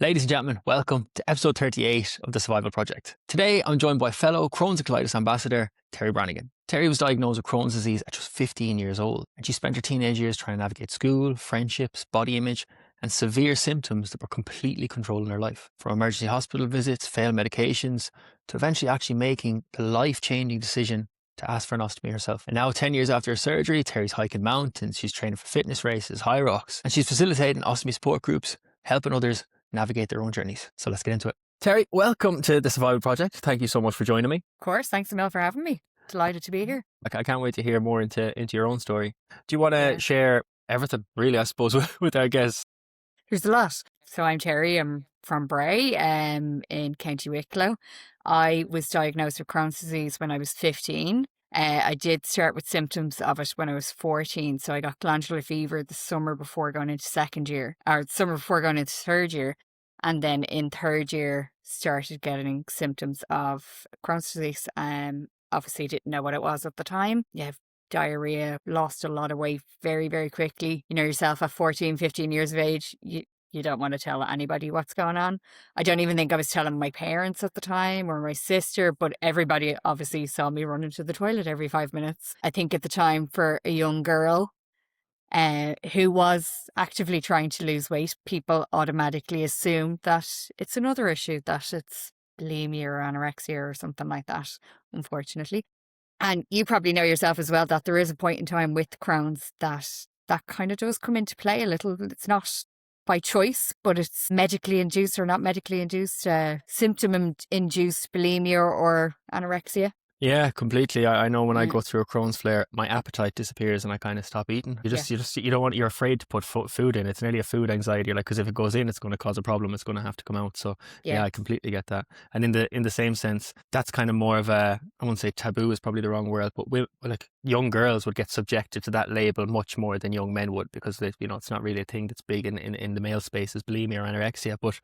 Ladies and gentlemen, welcome to episode 38 of the Survival Project. Today, I'm joined by fellow Crohn's and Colitis ambassador, Terri Brannigan. Terri was diagnosed with Crohn's disease at just 15 years old, and she spent her teenage years trying to navigate school, friendships, body image, and severe symptoms that were completely controlling her life. From emergency hospital visits, failed medications, to eventually actually making the life-changing decision to ask for an ostomy herself. And now, 10 years after her surgery, Terry's hiking mountains, she's training for fitness races, high rocks, and she's facilitating ostomy support groups, helping others navigate their own journeys. So let's get into it. Terri, welcome to the Survival Project. Thank you so much for joining me. Of course. Thanks, Emil, for having me. Delighted to be here. I can't wait to hear more into your own story. Do you want to share everything, really, I suppose, with our guests? There's a lot. So I'm Terri. I'm from Bray in County Wicklow. I was diagnosed with Crohn's disease when I was 15. I did start with symptoms of it when I was 14. So I got glandular fever the summer before going into second year, or summer before going into third year. And then in third year, started getting symptoms of Crohn's disease. Obviously didn't know what it was at the time. You have diarrhea, lost a lot of weight very, very quickly. You know yourself at 14, 15 years of age, you don't want to tell anybody what's going on. I don't even think I was telling my parents at the time or my sister, but everybody obviously saw me running to the toilet every 5 minutes. I think at the time, for a young girl who was actively trying to lose weight, people automatically assume that it's another issue, that it's bulimia or anorexia or something like that, unfortunately. And you probably know yourself as well that there is a point in time with Crohn's that kind of does come into play a little. It's not by choice, but it's medically induced or not medically induced, symptom-induced bulimia or anorexia. Yeah, completely. I know when I go through a Crohn's flare, my appetite disappears and I kind of stop eating. You don't want, you're afraid to put food in. It's nearly a food anxiety. You're like, because if it goes in, it's going to cause a problem. It's going to have to come out. So yeah, I completely get that. And in the same sense, that's kind of more of a, I wouldn't say taboo is probably the wrong word, but like young girls would get subjected to that label much more than young men would, because it's not really a thing that's big in the male space, is bulimia or anorexia. But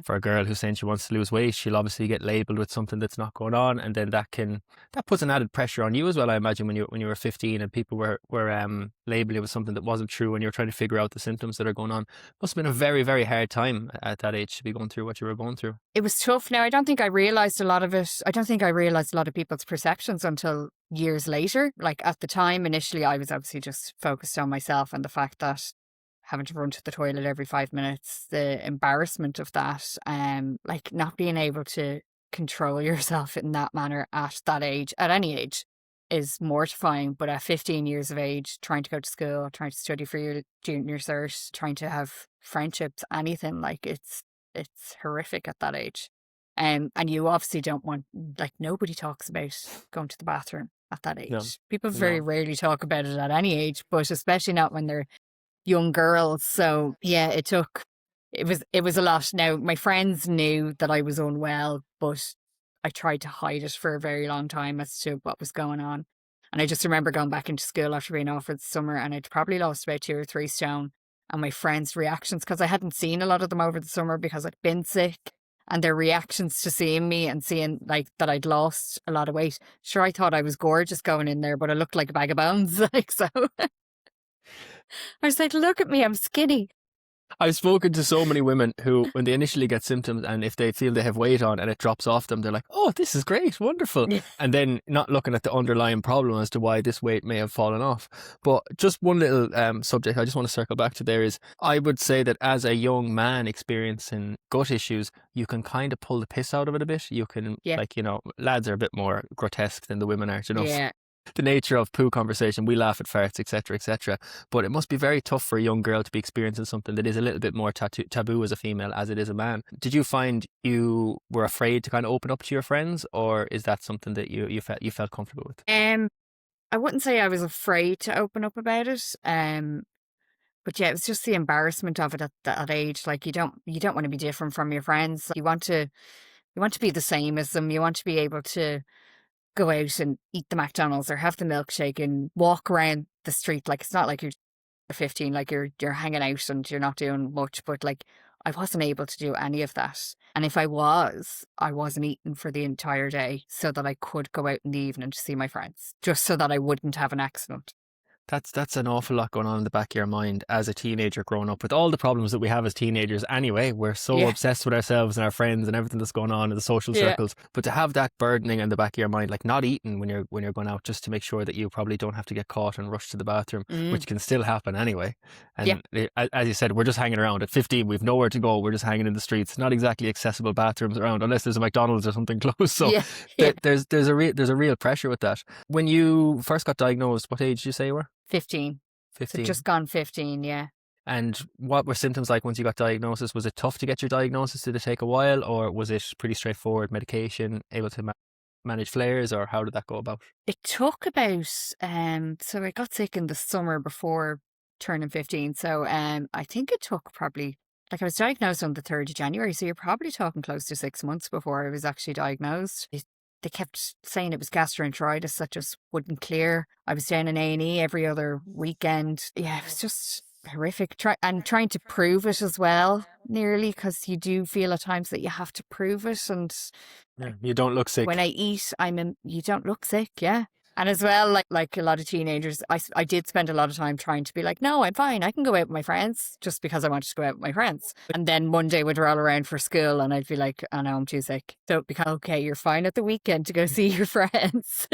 for a girl who's saying she wants to lose weight, she'll obviously get labeled with something that's not going on, and then that puts an added pressure on you as well, I imagine, when you were 15 and people were labeling it with something that wasn't true and you're trying to figure out the symptoms that are going on. Must have been a very, very hard time at that age to be going through what you were going through. It was tough. Now, I don't think I realised a lot of it. I don't think I realised a lot of people's perceptions until years later. Like at the time, initially, I was obviously just focused on myself and the fact that having to run to the toilet every 5 minutes, the embarrassment of that, like not being able to control yourself in that manner at that age, at any age, is mortifying. But at 15 years of age, trying to go to school, trying to study for your junior cert, trying to have friendships, anything, like it's horrific at that age. And you obviously don't want, like, nobody talks about going to the bathroom at that age. No. People very rarely talk about it at any age, but especially not when they're young girls. So yeah, it was a lot. Now, my friends knew that I was unwell, but I tried to hide it for a very long time as to what was going on. And I just remember going back into school after being off for the summer, and I'd probably lost about 2 or 3 stone. And my friends' reactions, because I hadn't seen a lot of them over the summer because I'd been sick, and their reactions to seeing me and seeing like that I'd lost a lot of weight. Sure, I thought I was gorgeous going in there, but I looked like a bag of bones. Like, so I was like, look at me, I'm skinny. I've spoken to so many women who, when they initially get symptoms and if they feel they have weight on and it drops off them, they're like, oh, this is great, wonderful. Yeah. And then not looking at the underlying problem as to why this weight may have fallen off. But just one little subject I just want to circle back to there is, I would say that as a young man experiencing gut issues, you can kind of pull the piss out of it a bit. You can, lads are a bit more grotesque than the women are, Yeah. The nature of poo conversation, we laugh at farts, etc., etc. But it must be very tough for a young girl to be experiencing something that is a little bit more taboo as a female as it is a man. Did you find you were afraid to kind of open up to your friends, or is that something that you felt comfortable with? I wouldn't say I was afraid to open up about it. But yeah, it was just the embarrassment of it at that age. Like, you don't want to be different from your friends. You want to be the same as them. You want to be able to go out and eat the McDonald's or have the milkshake and walk around the street. Like, it's not like you're 15, like you're hanging out and you're not doing much, but like, I wasn't able to do any of that. And if I wasn't eating for the entire day so that I could go out in the evening to see my friends, just so that I wouldn't have an accident. That's an awful lot going on in the back of your mind as a teenager growing up with all the problems that we have as teenagers anyway. We're so Yeah. obsessed with ourselves and our friends and everything that's going on in the social Yeah. circles. But to have that burdening in the back of your mind, like not eating when you're going out, just to make sure that you probably don't have to get caught and rush to the bathroom, which can still happen anyway. Yeah. And as you said, we're just hanging around. At 15, we've nowhere to go. We're just hanging in the streets. Not exactly accessible bathrooms around, unless there's a McDonald's or something close. So Yeah. Yeah. there's a real pressure with that. When you first got diagnosed, what age did you say you were? 15. So 15. just gone 15, yeah. And what were symptoms like once you got diagnosis? Was it tough to get your diagnosis? Did it take a while, or was it pretty straightforward? Medication, able to manage flares, or how did that go about? It took about, so I got sick in the summer before turning 15. So I think it took probably, like I was diagnosed on the 3rd of January. So you're probably talking close to 6 months before I was actually diagnosed. They kept saying it was gastroenteritis that just wouldn't clear. I was down in A&E every other weekend. Yeah, it was just horrific. Trying to prove it as well, nearly, because you do feel at times that you have to prove it. And Yeah, you don't look sick. when I eat, you don't look sick, yeah. And as well, like a lot of teenagers, I did spend a lot of time trying to be like, no, I'm fine. I can go out with my friends just because I wanted to go out with my friends. And then Monday would roll around for school and I'd be like, oh no, I'm too sick. So it'd become, okay, you're fine at the weekend to go see your friends.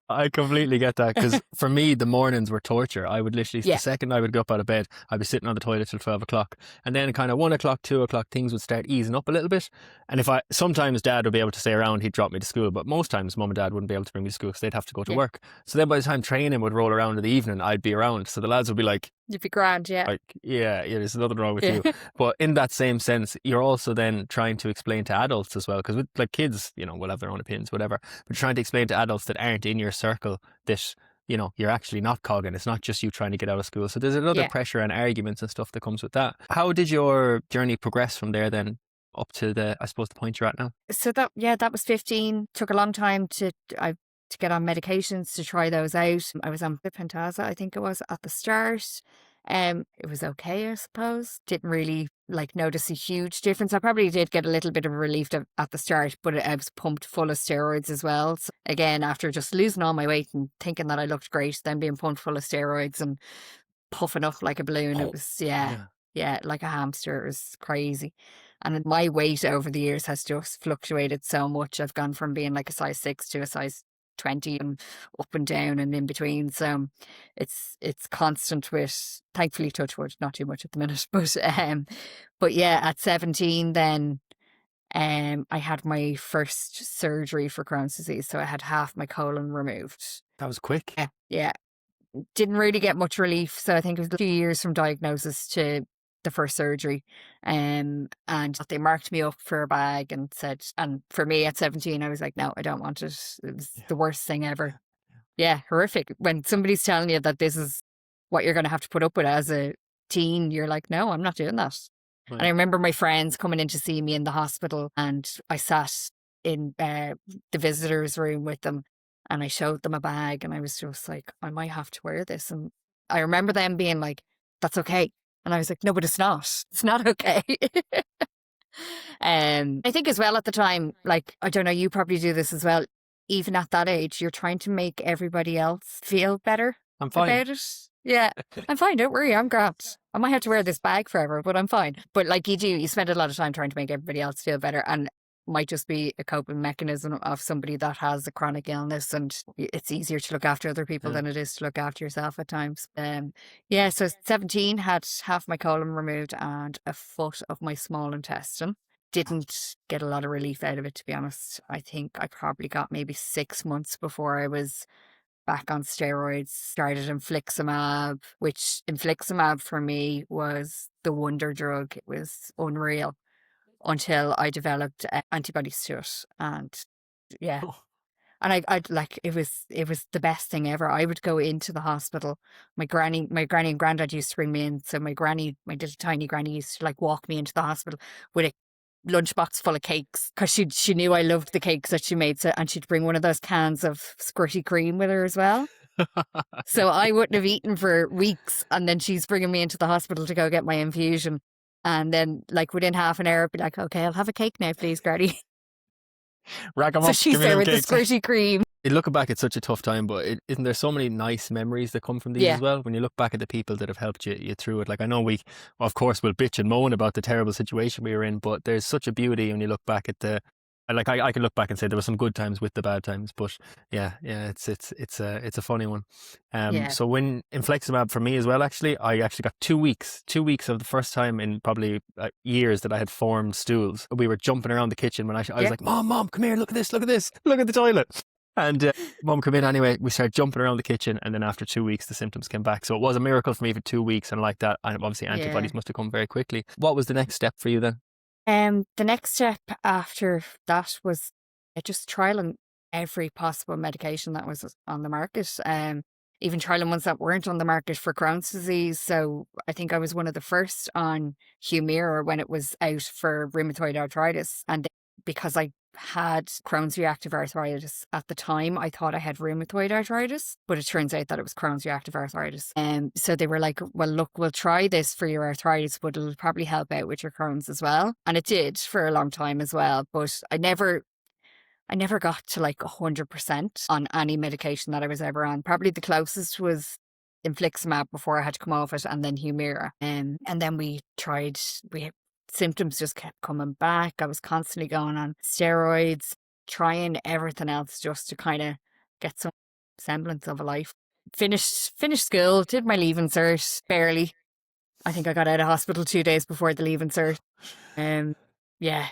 I completely get that, because for me, the mornings were torture. I would literally, Yeah. the second I would go up out of bed, I'd be sitting on the toilet till 12 o'clock. And then kind of 1 o'clock, 2 o'clock, things would start easing up a little bit. And sometimes dad would be able to stay around, he'd drop me to school. But most times mum and dad wouldn't be able to bring me to school because they'd have to go to Yeah. work. So then by the time training would roll around in the evening, I'd be around. So the lads would be like, You'd be grand, yeah. like, yeah, there's nothing wrong with Yeah. you. But in that same sense, you're also then trying to explain to adults as well, because with like kids, will have their own opinions, whatever. But trying to explain to adults that aren't in your circle that, you're actually not cogging. It's not just you trying to get out of school. So there's another Yeah. pressure and arguments and stuff that comes with that. How did your journey progress from there then up to the point you're at now? So that was 15. Took a long time to get on medications to try those out. I was on Pentasa, I think it was, at the start. It was okay, I suppose. Didn't really notice a huge difference. I probably did get a little bit of a relief at the start, but I was pumped full of steroids as well. So again, after just losing all my weight and thinking that I looked great, then being pumped full of steroids and puffing up like a balloon. It was, yeah, like a hamster. It was crazy. And my weight over the years has just fluctuated so much. I've gone from being like a size 6 to a size 20 and up and down and in between. So it's constant with, thankfully, touch wood, not too much at the minute. But yeah, at 17 then I had my first surgery for Crohn's disease. So I had half my colon removed. That was quick. Yeah. Didn't really get much relief. So I think it was 2 years from diagnosis to the first surgery. And they marked me up for a bag and said, and for me at 17, I was like, no, I don't want it. It was the worst thing ever. Yeah, horrific. When somebody's telling you that this is what you're going to have to put up with as a teen, you're like, no, I'm not doing that. Right. And I remember my friends coming in to see me in the hospital, and I sat in the visitor's room with them and I showed them a bag and I was just like, I might have to wear this. And I remember them being like, that's okay. And I was like, no, but it's not. It's not okay. I think as well at the time, I don't know, you probably do this as well. Even at that age, you're trying to make everybody else feel better I'm fine about it. Yeah, I'm fine. Don't worry. I'm grand. I might have to wear this bag forever, but I'm fine. But you spend a lot of time trying to make everybody else feel better. And might just be a coping mechanism of somebody that has a chronic illness, and it's easier to look after other people than it is to look after yourself at times. So 17, had half my colon removed and a foot of my small intestine. Didn't get a lot of relief out of it, to be honest. I think I probably got maybe 6 months before I was back on steroids. Started infliximab, which infliximab for me was the wonder drug. It was unreal until I developed antibodies to it. And yeah. And it was the best thing ever. I would go into the hospital. My granny and granddad used to bring me in. So my little tiny granny used to walk me into the hospital with a lunchbox full of cakes, because she knew I loved the cakes that she made. So, and she'd bring one of those cans of squirty cream with her as well. So I wouldn't have eaten for weeks, and then she's bringing me into the hospital to go get my infusion. And then, within half an hour, I'd be like, okay, I'll have a cake now, please, Granny. Rack 'em So up. she's Give me there them with cakes. the squirty cream. looking back, it's such a tough time, but isn't there so many nice memories that come from these Yeah, as well? When you look back at the people that have helped you through it, like I know of course, will bitch and moan about the terrible situation we were in, but there's such a beauty when you look back at I can look back and say there were some good times with the bad times, but yeah, it's a funny one. yeah, So when infliximab for me as well, actually, I actually got 2 weeks of the first time in probably years that I had formed stools. We were jumping around the kitchen when I was yeah, like, Mom, come here, look at this, look at the toilet. And Mum come in anyway. We started jumping around the kitchen, and then after 2 weeks, the symptoms came back. So it was a miracle for me for 2 weeks, and like that, and obviously yeah. antibodies must have come very quickly. What was the next step for you then? The next step after that was just trialing every possible medication that was on the market. Even trialing ones that weren't on the market for Crohn's disease. So I think I was one of the first on Humira when it was out for rheumatoid arthritis. And because I had Crohn's reactive arthritis at the time, I thought I had rheumatoid arthritis, but it turns out that it was Crohn's reactive arthritis. So they were like, well, look, we'll try this for your arthritis, but it'll probably help out with your Crohn's as well. And it did for a long time as well. But I never got to like 100% on any medication that I was ever on. Probably the closest was infliximab before I had to come off it, and then Humira. And then symptoms just kept coming back. I was constantly going on steroids, trying everything else just to kind of get some semblance of a life. Finished school, did my leaving cert, barely. I think I got out of hospital 2 days before the leaving cert. Yeah,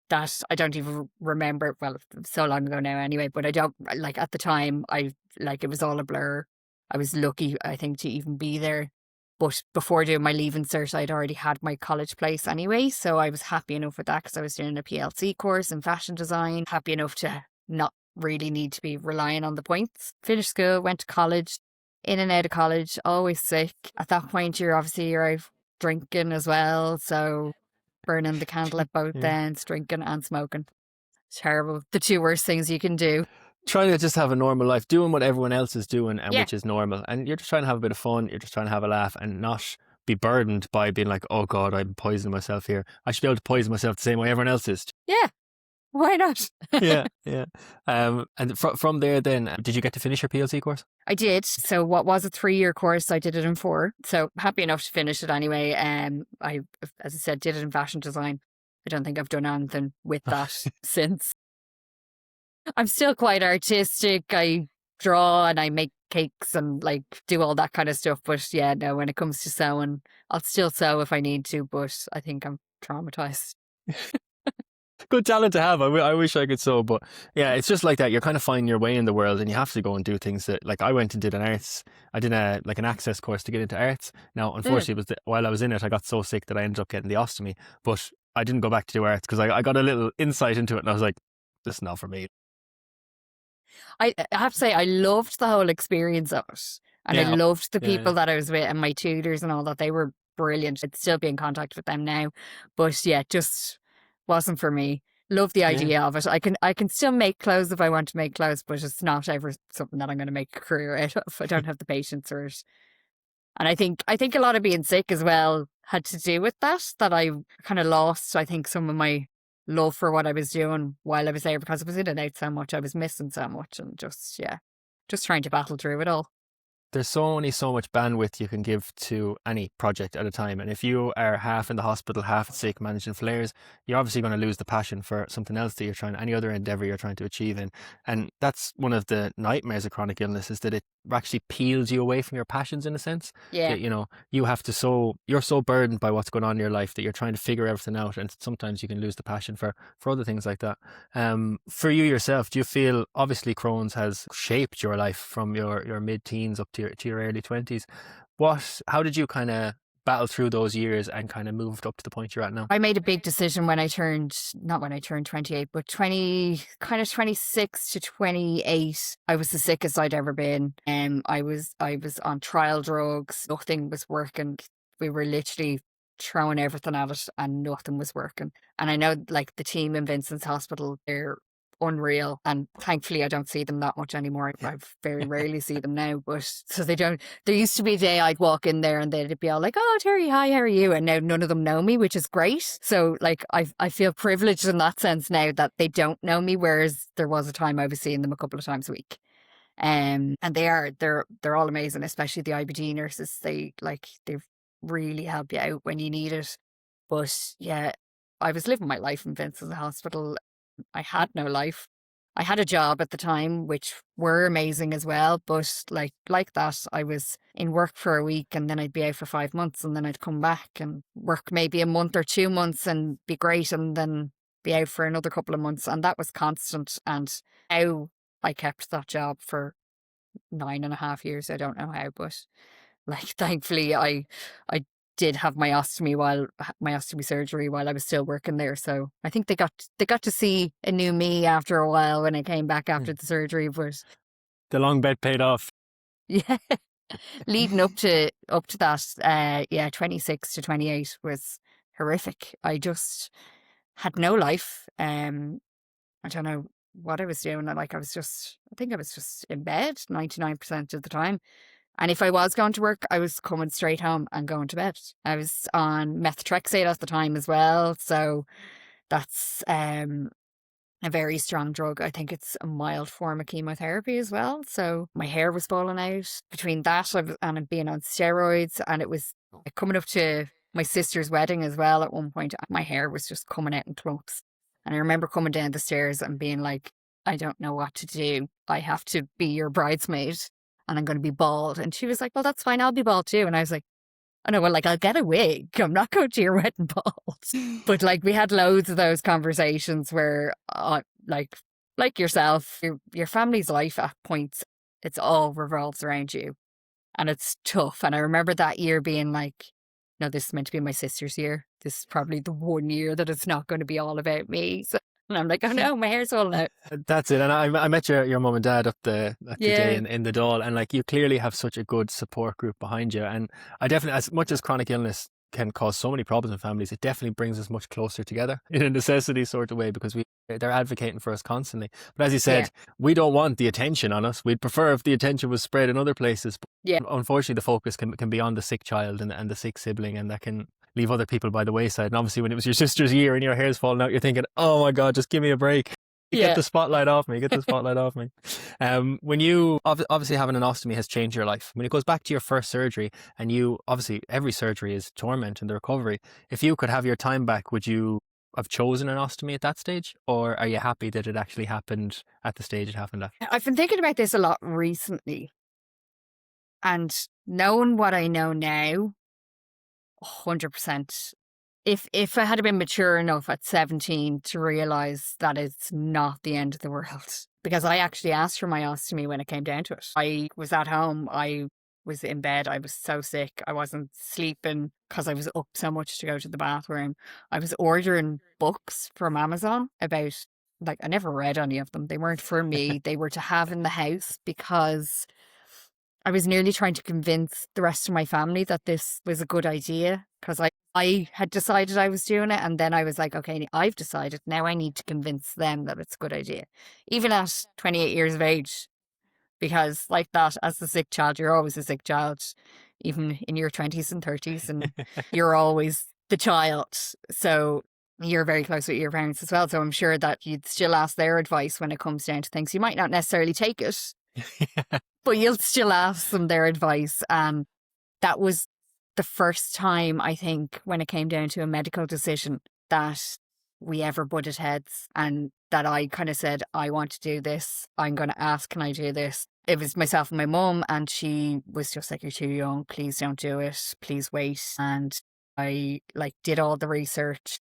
that I don't even remember. Well, so long ago now anyway, but I don't like at the time, it was all a blur. I was lucky, I think, to even be there. But before doing my leaving cert, I'd already had my college place anyway. So I was happy enough with that because I was doing a PLC course in fashion design, happy enough to not really need to be relying on the points. Finished school, went to college, in and out of college, always sick. At that point, you're out drinking as well. So burning the candle at both Yeah. ends, drinking and smoking. Terrible. The two worst things you can do. Trying to just have a normal life, doing what everyone else is doing, and Yeah. which is normal. And you're just trying to have a bit of fun. You're just trying to have a laugh and not be burdened by being like, oh God, I'm poisoning myself here. I should be able to poison myself the same way everyone else is. Yeah. Why not? Yeah. And from there, then, did you get to finish your PLC course? I did. So what was a 3-year course, I did it in 4. So happy enough to finish it anyway. I, as I said, did it in fashion design. I don't think I've done anything with that since. I'm still quite artistic. I draw and I make cakes and like do all that kind of stuff. But yeah, no, when it comes to sewing, I'll still sew if I need to, but I think I'm traumatized. Good talent to have. I wish I could sew, but yeah, it's just like that. You're kind of finding your way in the world, and you have to go and do things that, like, I went and did I did an access course to get into arts. Now, unfortunately, while I was in it, I got so sick that I ended up getting the ostomy, but I didn't go back to do arts because I got a little insight into it, and I was like, this is not for me. I have to say, I loved the whole experience of it. And I loved the people that I was with and my tutors and all that. They were brilliant. I'd still be in contact with them now. But yeah, just wasn't for me. Love the idea of it. I can still make clothes if I want to make clothes, but it's not ever something that I'm going to make a career out of. I don't have the patience for it. And I think a lot of being sick as well had to do with that I kind of lost, I think, some of my love for what I was doing while I was there because I was in and out so much. I was missing so much and just trying to battle through it all. There's only so much bandwidth you can give to any project at a time. And if you are half in the hospital, half sick, managing flares, you're obviously going to lose the passion for something else that any other endeavor you're trying to achieve in. And that's one of the nightmares of chronic illness, is that it actually peels you away from your passions in a sense. Yeah. That, you have to you're so burdened by what's going on in your life that you're trying to figure everything out. And sometimes you can lose the passion for other things like that. For you yourself, do you feel, obviously Crohn's has shaped your life from your mid-teens up to your early 20s. How did you kind of battle through those years and kind of moved up to the point you're at now? I made a big decision not when I turned 28, but 26 to 28. I was the sickest I'd ever been. I was on trial drugs. Nothing was working. We were literally throwing everything at it and nothing was working. And I know, like, the team in Vincent's Hospital, they're unreal. And thankfully I don't see them that much anymore. I very rarely see them now, but so they don't. There used to be a day I'd walk in there and they'd be all like, "Oh, Terry, hi, how are you?" And now none of them know me, which is great. So like I feel privileged in that sense now that they don't know me, whereas there was a time I was seeing them a couple of times a week. And they're all amazing, especially the IBD nurses. They really help you out when you need it. But yeah, I was living my life in Vincent's Hospital. I had no life. I had a job at the time, which were amazing as well. But like that, I was in work for a week and then I'd be out for 5 months and then I'd come back and work maybe a month or 2 months and be great and then be out for another couple of months. And that was constant. And how I kept that job for 9.5 years, I don't know how, but like thankfully I did have my ostomy surgery while I was still working there. So I think they got to see a new me after a while when I came back after the surgery. But The long bet paid off. yeah, leading up to that, 26 to 28 was horrific. I just had no life. I don't know what I was doing. I think I was just in bed 99% of the time. And if I was going to work, I was coming straight home and going to bed. I was on methotrexate at the time as well. So that's a very strong drug. I think it's a mild form of chemotherapy as well. So my hair was falling out. Between that and being on steroids, and it was coming up to my sister's wedding as well at one point, my hair was just coming out in clumps. And I remember coming down the stairs and being like, I don't know what to do. I have to be your bridesmaid and I'm going to be bald. And she was like, well, that's fine. I'll be bald too. And I was like, oh no, well, like, I'll get a wig. I'm not going to your wedding bald. But like, we had loads of those conversations where, like yourself, your family's life at points, it's all revolves around you. And it's tough. And I remember that year being like, no, this is meant to be my sister's year. This is probably the one year that it's not going to be all about me. So, and I'm like, oh no, my hair's falling out. That's it. And I met your mum and dad at the day Yeah. in the Dáil, and like, you clearly have such a good support group behind you. And I definitely, as much as chronic illness can cause so many problems in families, it definitely brings us much closer together in a necessity sort of way, because they're advocating for us constantly. But as you said, we don't want the attention on us. We'd prefer if the attention was spread in other places. But Yeah. unfortunately, the focus can be on the sick child and the sick sibling, and that can leave other people by the wayside. And obviously, when it was your sister's year and your hair's falling out, you're thinking, oh my God, just give me a break. Get the spotlight off me. Get the spotlight off me. When you obviously having an ostomy has changed your life. When it goes back to your first surgery, and you obviously every surgery is torment in the recovery. If you could have your time back, would you have chosen an ostomy at that stage, or are you happy that it actually happened at the stage it happened at? I've been thinking about this a lot recently, and knowing what I know now, 100%. If I had been mature enough at 17 to realise that it's not the end of the world, because I actually asked for my ostomy when it came down to it. I was at home, I was in bed, I was so sick, I wasn't sleeping because I was up so much to go to the bathroom. I was ordering books from Amazon about, like, I never read any of them. They weren't for me. They were to have in the house because I was nearly trying to convince the rest of my family that this was a good idea, because I had decided I was doing it, and then I was like, okay, I've decided, now I need to convince them that it's a good idea. Even at 28 years of age, because like that, as a sick child, you're always a sick child, even in your 20s and 30s, and you're always the child. So you're very close with your parents as well. So I'm sure that you'd still ask their advice when it comes down to things. You might not necessarily take it, but you'll still ask them their advice. And that was the first time, I think, when it came down to a medical decision, that we ever butted heads, and that I kind of said, I want to do this. I'm going to ask, can I do this? It was myself and my mum, and she was just like, you're too young. Please don't do it. Please wait. And I did all the research,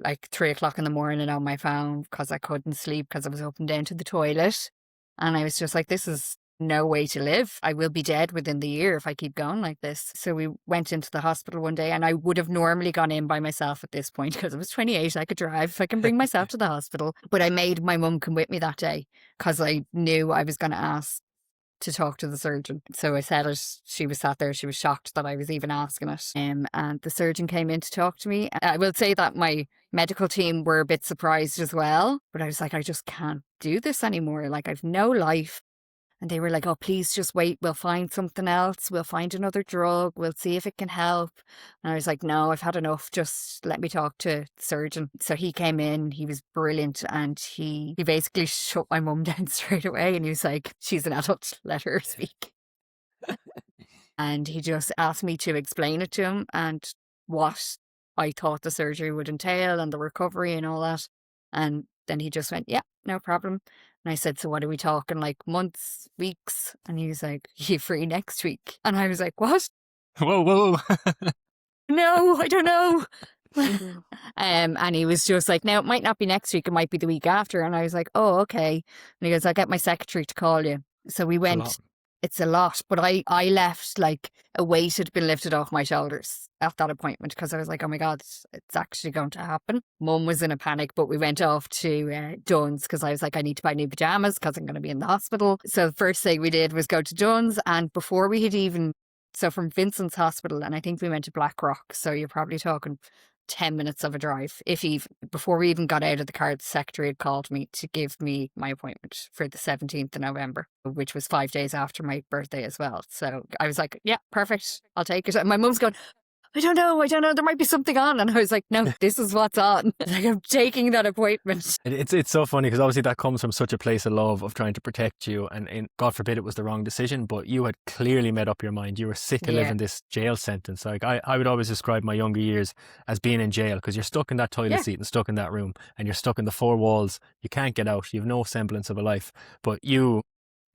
3:00 in the morning on my phone, because I couldn't sleep because I was up and down to the toilet. And I was just like, this is no way to live. I will be dead within the year if I keep going like this. So we went into the hospital one day, and I would have normally gone in by myself at this point because I was 28. I could drive if I can bring myself to the hospital. But I made my mum come with me that day because I knew I was going to ask to talk to the surgeon. So I said it. She was sat there. She was shocked that I was even asking it. And the surgeon came in to talk to me. I will say that my medical team were a bit surprised as well. But I was like, I just can't do this anymore. Like, I've no life. And they were like, oh, please just wait. We'll find something else. We'll find another drug. We'll see if it can help. And I was like, no, I've had enough. Just let me talk to the surgeon. So he came in. He was brilliant. And he basically shut my mum down straight away. And he was like, she's an adult. Let her speak. And he just asked me to explain it to him and what I thought the surgery would entail and the recovery and all that. And then he just went, yeah, no problem. And I said, so what are we talking, like months, weeks? And he was like, you free next week? And I was like, what? Whoa. No, I don't know. And he was just like, now it might not be next week, it might be the week after. And I was like, oh, okay. And he goes, I'll get my secretary to call you. So we went. It's a lot, but I left like a weight had been lifted off my shoulders at that appointment because I was like, oh my God, it's actually going to happen. Mum was in a panic, but we went off to Dunn's because I was like, I need to buy new pajamas because I'm going to be in the hospital. So the first thing we did was go to Dunn's, and before we had even, so from Vincent's Hospital, and I think we went to Blackrock, so you're probably talking 10 minutes of a drive. Before we even got out of the car, the secretary had called me to give me my appointment for the 17th of November, which was 5 days after my birthday as well. So I was like, yeah, perfect. I'll take it. And my mum's going, I don't know. There might be something on. And I was like, no, this is what's on. Like, I'm taking that appointment. It's so funny because obviously that comes from such a place of love of trying to protect you, and God forbid it was the wrong decision, but you had clearly made up your mind. You were sick of living this jail sentence. Like I would always describe my younger years as being in jail because you're stuck in that toilet seat and stuck in that room and you're stuck in the four walls. You can't get out. You have no semblance of a life. But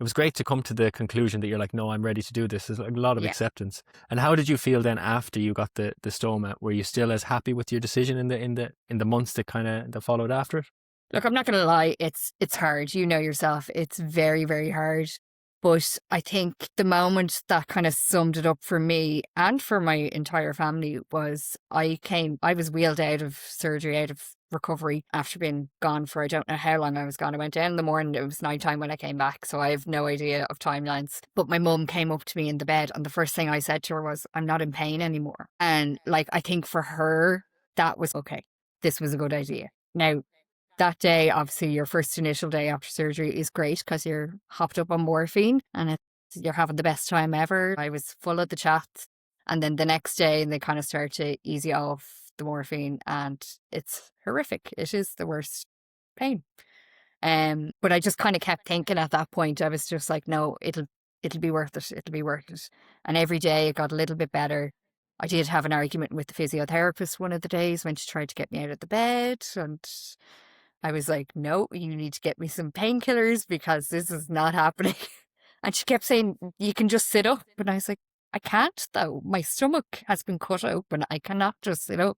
it was great to come to the conclusion that you're like, no, I'm ready to do this. There's like a lot of acceptance. And how did you feel then after you got the stoma? Were you still as happy with your decision in the months that followed after it? Look, I'm not going to lie. It's hard. You know yourself. It's very, very hard. But I think the moment that kind of summed it up for me and for my entire family was I was wheeled out of surgery, out of recovery after being gone for I don't know how long I was gone. I went down in the morning, it was nighttime when I came back, so I have no idea of timelines. But my mum came up to me in the bed and the first thing I said to her was, I'm not in pain anymore. And like, I think for her, that was okay. This was a good idea. Now, that day, obviously, your first initial day after surgery is great because you're hopped up on morphine and you're having the best time ever. I was full of the chats. And then the next day, they kind of start to ease you off the morphine and it's horrific. It is the worst pain. But I just kind of kept thinking at that point, I was just like, no, it'll be worth it. It'll be worth it. And every day it got a little bit better. I did have an argument with the physiotherapist one of the days when she tried to get me out of the bed, and I was like, no, you need to get me some painkillers because this is not happening. And she kept saying, you can just sit up. And I was like, I can't though. My stomach has been cut open. I cannot just sit up.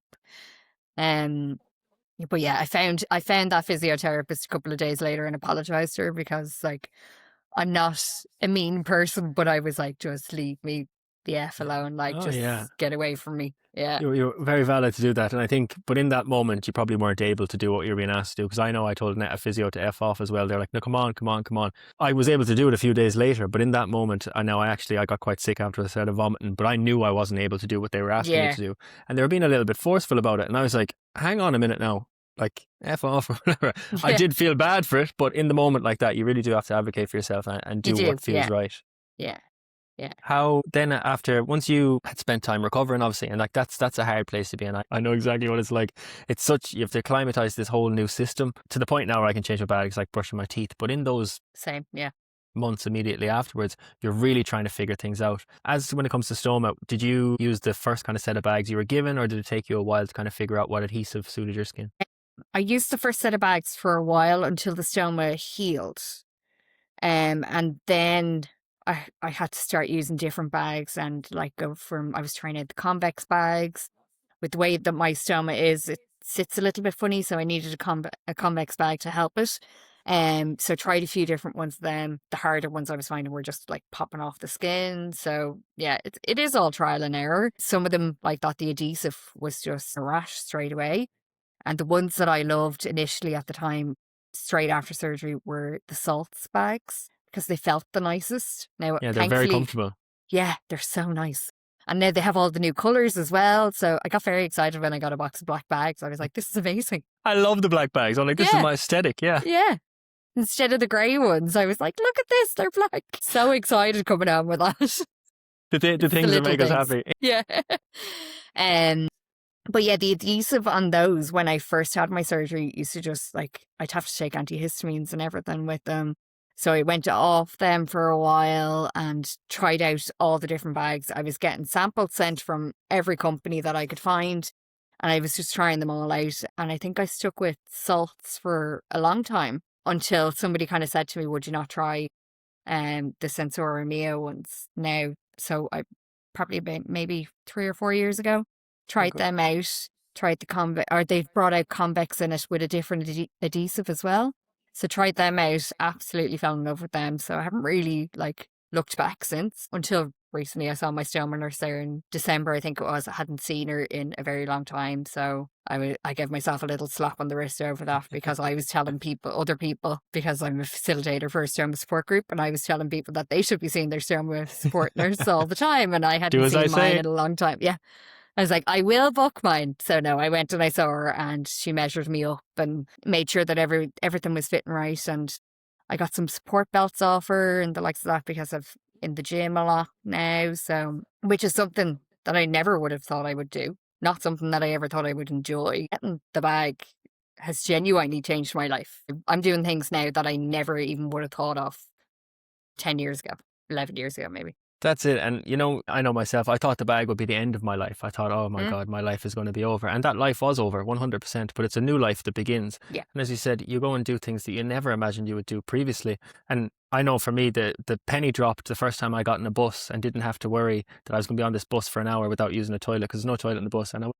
But yeah, I found that physiotherapist a couple of days later and apologized to her because like, I'm not a mean person, but I was like, just leave me the F alone. Like, get away from me. Yeah. You're very valid to do that. And I think, but in that moment, you probably weren't able to do what you were being asked to do. Because I know I told a physio to F off as well. They're like, no, come on. I was able to do it a few days later. But in that moment, I got quite sick after I started vomiting. But I knew I wasn't able to do what they were asking me to do. And they were being a little bit forceful about it. And I was like, hang on a minute now. Like, F off or whatever. Yeah. I did feel bad for it. But in the moment like that, you really do have to advocate for yourself and do what feels right. Yeah. Yeah. How then once you had spent time recovering, obviously, and like that's a hard place to be in. I know exactly what it's like. It's you have to acclimatize this whole new system to the point now where I can change my bags like brushing my teeth. But in those months immediately afterwards, you're really trying to figure things out. As when it comes to stoma, did you use the first kind of set of bags you were given, or did it take you a while to kind of figure out what adhesive suited your skin? I used the first set of bags for a while until the stoma healed. And then I had to start using different bags and like I was trying out the convex bags. With the way that my stoma is, it sits a little bit funny, so I needed a convex bag to help it. So tried a few different ones then. The harder ones I was finding were just like popping off the skin. So yeah, it is all trial and error. Some of them, like that, the adhesive was just a rash straight away. And the ones that I loved initially at the time, straight after surgery, were the salts bags. because they felt the nicest. Now, Yeah, they're very thankfully, comfortable. yeah, they're so nice. And now they have all the new colours as well. So I got very excited when I got a box of black bags. I was like, this is amazing. I love the black bags. I'm like, this is Yeah. my aesthetic. Yeah. Yeah. Instead of the grey ones, I was like, look at this, they're black. So excited coming on with that. The things that little make us things. happy. Yeah. But yeah, the adhesive on those when I first had my surgery used to just like, I'd have to take antihistamines and everything with them. So I went off them for a while and tried out all the different bags. I was getting samples sent from every company that I could find. And I was just trying them all out. And I think I stuck with salts for a long time until somebody kind of said to me, would you not try the Sensora Mio ones now? So I probably about maybe 3 or 4 years ago tried them out, tried the convex, or they've brought out convex in it with a different adhesive as well. So tried them out, absolutely fell in love with them. So I haven't really like looked back since until recently. I saw my stoma nurse there in December, I think it was. I hadn't seen her in a very long time. So I gave myself a little slap on the wrist over that because I was telling other people, because I'm a facilitator for a stoma support group, and I was telling people that they should be seeing their stoma support nurse all the time. And I hadn't seen mine in a long time. Yeah. I was like, I will book mine. So no, I went and I saw her and she measured me up and made sure that everything was fitting right. And I got some support belts off her and the likes of that because I'm in the gym a lot now. So, which is something that I never would have thought I would do. Not something that I ever thought I would enjoy. Getting the bag has genuinely changed my life. I'm doing things now that I never even would have thought of 10 years ago, 11 years ago, maybe. That's it. And, you know, I know myself, I thought the bag would be the end of my life. I thought, oh my God, my life is going to be over. And that life was over 100%, but it's a new life that begins. Yeah. And as you said, you go and do things that you never imagined you would do previously. And I know for me, the penny dropped the first time I got in a bus and didn't have to worry that I was going to be on this bus for an hour without using a toilet, because there's no toilet in the bus. And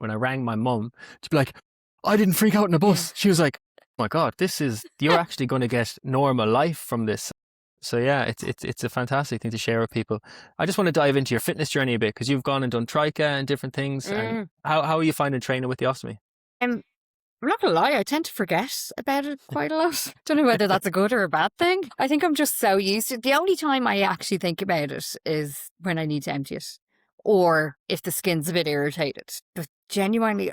when I rang my mum to be like, I didn't freak out in a bus, she was like, oh my God, you're actually going to get normal life from this. So yeah, it's a fantastic thing to share with people. I just want to dive into your fitness journey a bit, because you've gone and done Tryka and different things. And how are you finding training with the ostomy? I'm not gonna lie, I tend to forget about it quite a lot. Don't know whether that's a good or a bad thing. I think I'm just so used to it. The only time I actually think about it is when I need to empty it, or if the skin's a bit irritated. But genuinely,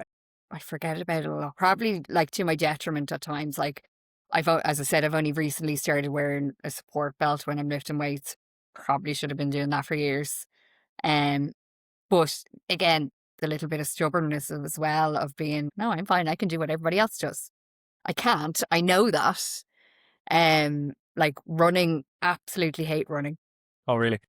I forget about it a lot. Probably like to my detriment at times. Like as I said, I've only recently started wearing a support belt when I'm lifting weights. Probably should have been doing that for years. But again, the little bit of stubbornness as well of being, no, I'm fine. I can do what everybody else does. I can't. I know that. Like running, absolutely hate running. Oh, really?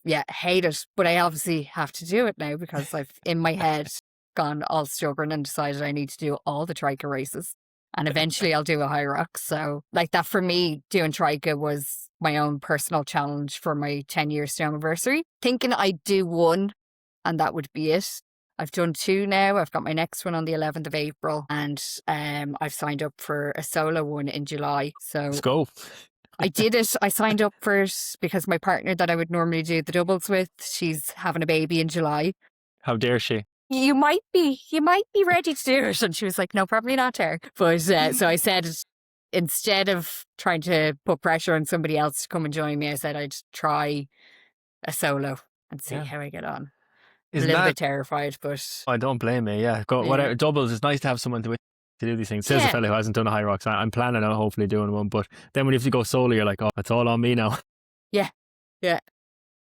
Yeah, hate it. But I obviously have to do it now because I've in my head gone all stubborn and decided I need to do all the Tryka races. And eventually I'll do a high rock. So like that for me, doing Tryka was my own personal challenge for my 10-year anniversary. Thinking I'd do one and that would be it. I've done 2 now. I've got my next one on the 11th of April and I've signed up for a solo one in July. So let's go. I did it. I signed up for it because my partner that I would normally do the doubles with, she's having a baby in July. How dare she? You might be ready to do it. And she was like, no, probably not, Terri. But so I said, instead of trying to put pressure on somebody else to come and join me, I said I'd try a solo and see how I get on. Isn't a little bit terrified, but I don't blame me. Yeah, whatever. Doubles, it's nice to have someone to do these things. Says a fellow who hasn't done a high rocks. I'm planning on hopefully doing one, but then when you have to go solo, you're like, oh, it's all on me now. Yeah.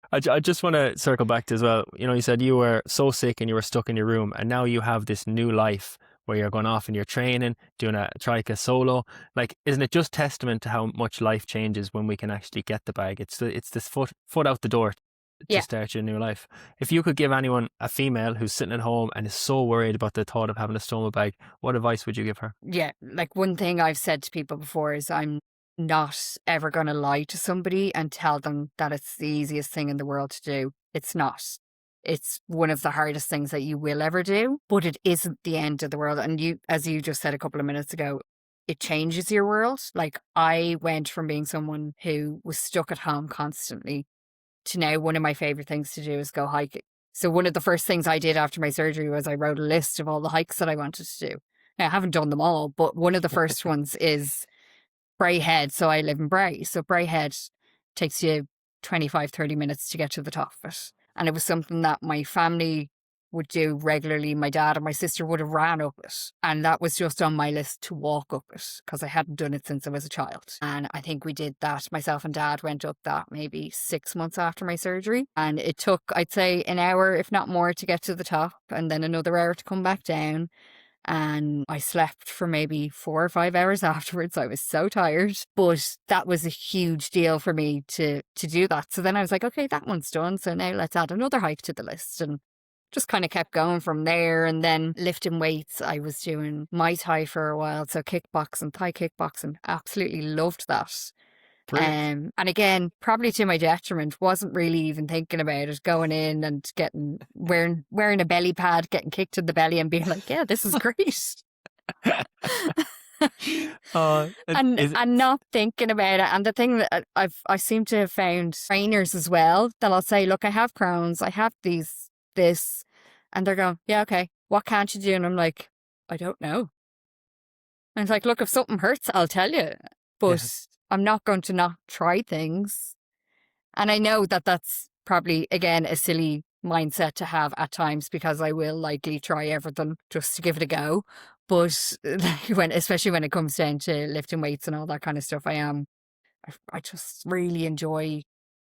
I just want to circle back to as well. You know, you said you were so sick and you were stuck in your room, and now you have this new life where you're going off and you're training, doing a Tryka solo. Like, isn't it just testament to how much life changes when we can actually get the bag? It's this foot out the door to start your new life. If you could give anyone, a female who's sitting at home and is so worried about the thought of having a stoma bag, what advice would you give her? Yeah, like one thing I've said to people before is I'm not ever going to lie to somebody and tell them that it's the easiest thing in the world to do. It's not. It's one of the hardest things that you will ever do, but it isn't the end of the world. And you, as you just said a couple of minutes ago, it changes your world. Like I went from being someone who was stuck at home constantly to now one of my favorite things to do is go hiking. So one of the first things I did after my surgery was I wrote a list of all the hikes that I wanted to do. Now, I haven't done them all, but one of the first ones is Bray Head. So I live in Bray. So Bray Head takes you 25, 30 minutes to get to the top of it. And it was something that my family would do regularly. My dad and my sister would have ran up it. And that was just on my list to walk up it because I hadn't done it since I was a child. And I think we did that. Myself and dad went up that maybe 6 months after my surgery. And it took, I'd say, an hour, if not more, to get to the top, and then another hour to come back down. And I slept for maybe 4 or 5 hours afterwards. I was so tired, but that was a huge deal for me to do that. So then I was like, okay, that one's done. So now let's add another hike to the list, and just kind of kept going from there. And then lifting weights, I was doing Muay Thai for a while. So kickboxing, Thai kickboxing, absolutely loved that. Brilliant. And again, probably to my detriment, wasn't really even thinking about it, going in and wearing a belly pad, getting kicked in the belly and being like, yeah, this is great. And not thinking about it. And the thing that I seem to have found trainers as well that I'll say, look, I have Crohn's, I have this, and they're going, yeah, okay, what can't you do? And I'm like, I don't know. And it's like, look, if something hurts, I'll tell you, but I'm not going to not try things. And I know that that's probably, again, a silly mindset to have at times, because I will likely try everything just to give it a go. But especially when it comes down to lifting weights and all that kind of stuff, I just really enjoy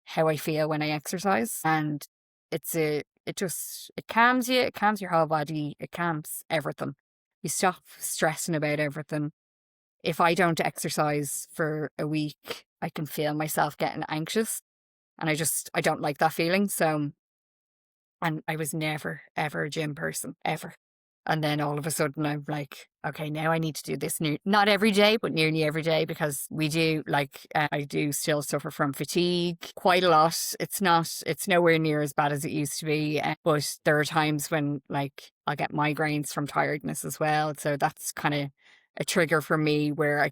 how I feel when I exercise. And it calms you, it calms your whole body, it calms everything. You stop stressing about everything. If I don't exercise for a week, I can feel myself getting anxious, and I don't like that feeling. So, and I was never, ever a gym person, ever. And then all of a sudden I'm like, okay, now I need to do this not every day, but nearly every day, because I do still suffer from fatigue quite a lot. It's nowhere near as bad as it used to be. But there are times when I'll get migraines from tiredness as well. So that's kind of a trigger for me where